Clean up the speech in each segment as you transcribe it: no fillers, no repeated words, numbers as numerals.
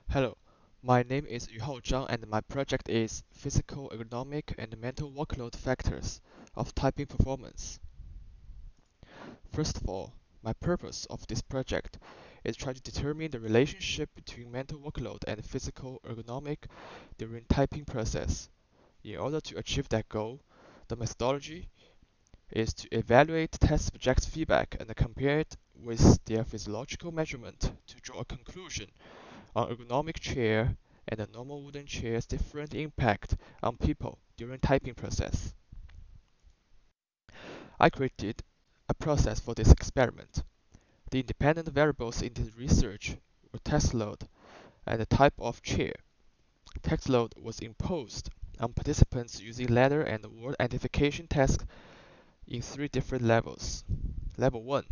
Hello, my name is Yuhao Zhang and my project is Physical, Ergonomic, and Mental Workload Factors of Typing Performance. First of all, my purpose of this project is try to determine the relationship between mental workload and physical ergonomic during typing process. In order to achieve that goal, the methodology is to evaluate test subjects' feedback and compare it with their physiological measurement to draw a conclusion on ergonomic chair and a normal wooden chair's different impact on people during typing process. I created a process for this experiment. The independent variables in this research were text load and the type of chair. Text load was imposed on participants using letter and word identification tasks in three different levels. Level 1,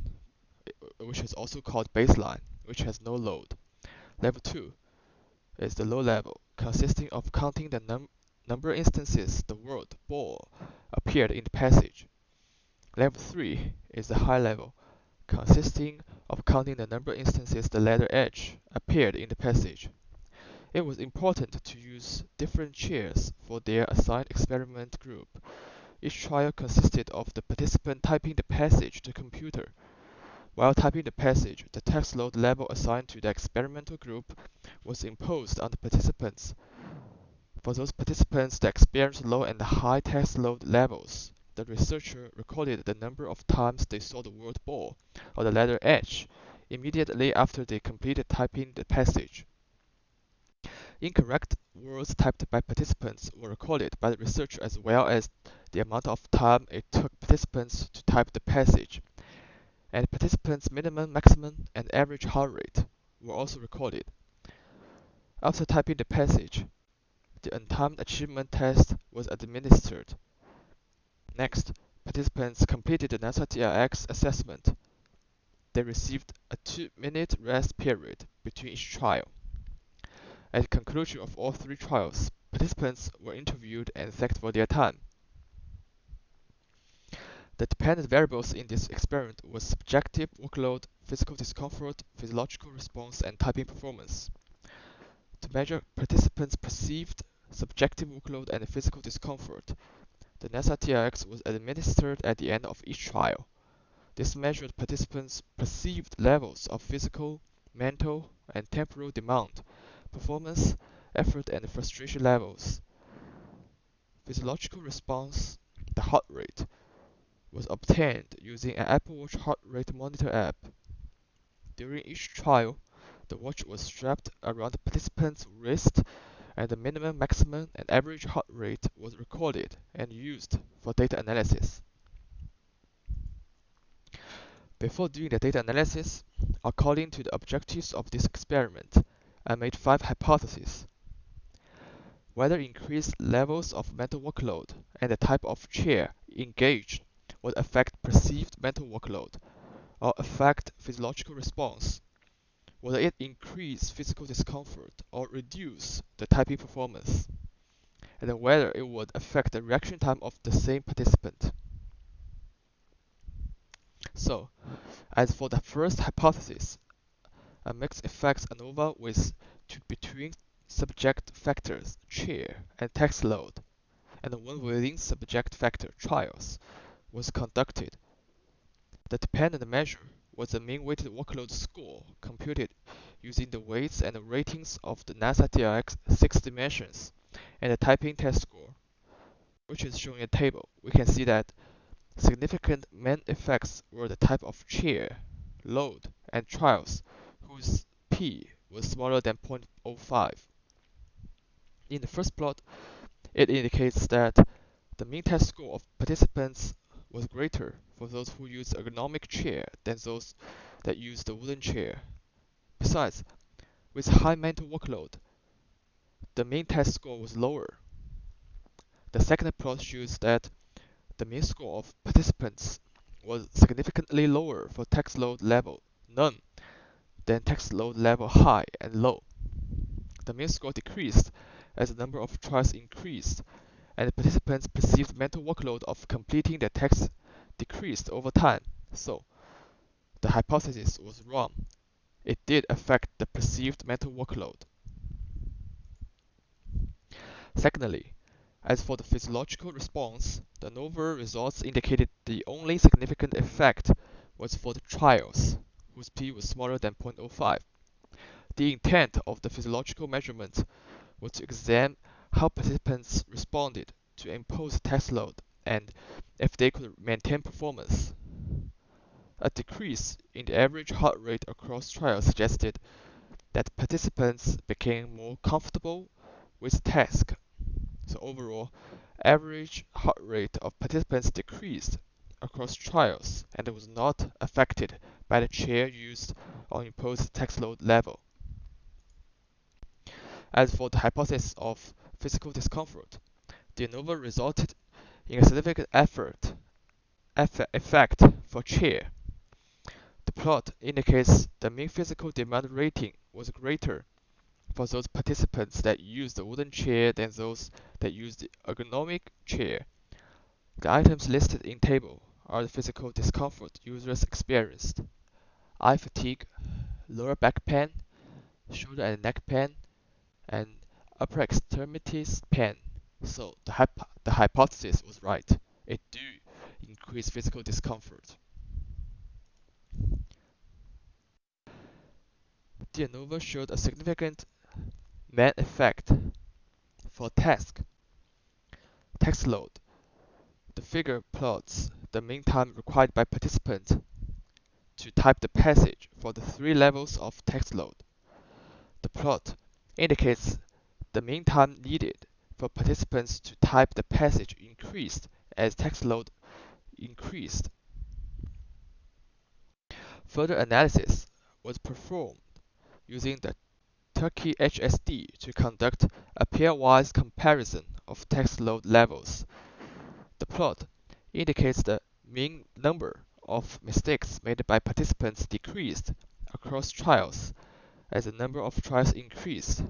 which is also called baseline, which has no load. Level 2 is the low level, consisting of counting the number of instances the word ball appeared in the passage. Level 3 is the high level, consisting of counting the number of instances the letter H appeared in the passage. It was important to use different chairs for their assigned experiment group. Each trial consisted of the participant typing the passage to the computer. While typing the passage, the text load level assigned to the experimental group was imposed on the participants. For those participants that experienced low and high text load levels, the researcher recorded the number of times they saw the word ball or the letter H immediately after they completed typing the passage. Incorrect words typed by participants were recorded by the researcher as well as the amount of time it took participants to type the passage, and participants' minimum, maximum, and average heart rate were also recorded. After typing the passage, the untimed achievement test was administered. Next, participants completed the NASA-TRX assessment. They received a 2-minute rest period between each trial. At the conclusion of all three trials, participants were interviewed and thanked for their time. The dependent variables in this experiment were subjective workload, physical discomfort, physiological response, and typing performance. To measure participants' perceived subjective workload and physical discomfort, the NASA TRX was administered at the end of each trial. This measured participants' perceived levels of physical, mental, and temporal demand, performance, effort, and frustration levels. Physiological response, the heart rate, was obtained using an Apple Watch heart rate monitor app. During each trial, the watch was strapped around the participant's wrist and the minimum, maximum, and average heart rate was recorded and used for data analysis. Before doing the data analysis, according to the objectives of this experiment, I made 5 hypotheses. Whether increased levels of mental workload and the type of chair engaged would affect perceived mental workload or affect physiological response, whether it increase physical discomfort or reduce the typing performance, and whether it would affect the reaction time of the same participant. So, as for the first hypothesis, a mixed effects ANOVA with between subject factors, chair, and text load, and one within subject factor, trials, was conducted. The dependent measure was the mean weighted workload score computed using the weights and ratings of the NASA TRX 6 dimensions and the typing test score, which is shown in a table. We can see that significant main effects were the type of chair, load, and trials, whose p was smaller than 0.05. In the first plot, it indicates that the mean test score of participants was greater for those who used the ergonomic chair than those that used the wooden chair. Besides, with high mental workload, the mean test score was lower. The second plot shows that the mean score of participants was significantly lower for text load level none than text load level high and low. The mean score decreased as the number of trials increased, and the participants' perceived mental workload of completing the text decreased over time. So, the hypothesis was wrong. It did affect the perceived mental workload. Secondly, as for the physiological response, the ANOVA results indicated the only significant effect was for the trials, whose p was smaller than 0.05. The intent of the physiological measurement was to examine how participants responded to imposed test load and if they could maintain performance. A decrease in the average heart rate across trials suggested that participants became more comfortable with the task. So overall, average heart rate of participants decreased across trials and was not affected by the chair used on imposed task load level. As for the hypothesis of physical discomfort, the ANOVA resulted in a significant effect for chair. The plot indicates the mean physical demand rating was greater for those participants that used the wooden chair than those that used the ergonomic chair. The items listed in table are the physical discomfort users experienced: eye fatigue, lower back pain, shoulder and neck pain, and upper extremities pain. So the hypothesis was right. It do increase physical discomfort. The ANOVA showed a significant mean effect for task load. The figure plots the mean time required by participants to type the passage for the three levels of text load. The plot indicates the mean time needed for participants to type the passage increased as text load increased. Further analysis was performed using the Tukey HSD to conduct a pairwise comparison of text load levels. The plot indicates the mean number of mistakes made by participants decreased across trials as the number of trials increased.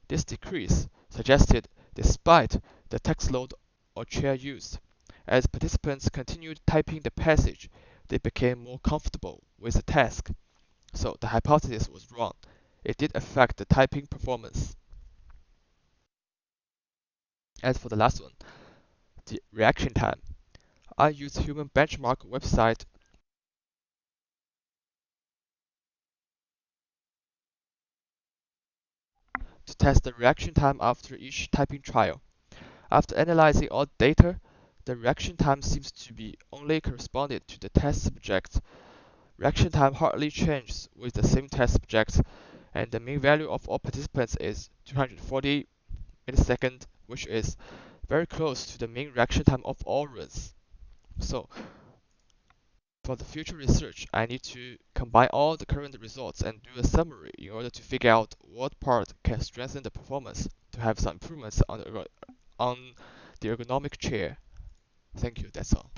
This decrease suggested despite the text load or chair used. As participants continued typing the passage, they became more comfortable with the task. So the hypothesis was wrong. It did affect the typing performance. As for the last one, the reaction time, I used Human Benchmark website to test the reaction time after each typing trial. After analyzing all data, the reaction time seems to be only corresponded to the test subjects. Reaction time hardly changes with the same test subjects, and the mean value of all participants is 240 milliseconds, which is very close to the mean reaction time of all runs. So for the future research, I need to combine all the current results and do a summary in order to figure out what part can strengthen the performance to have some improvements on the ergonomic chair. Thank you, that's all.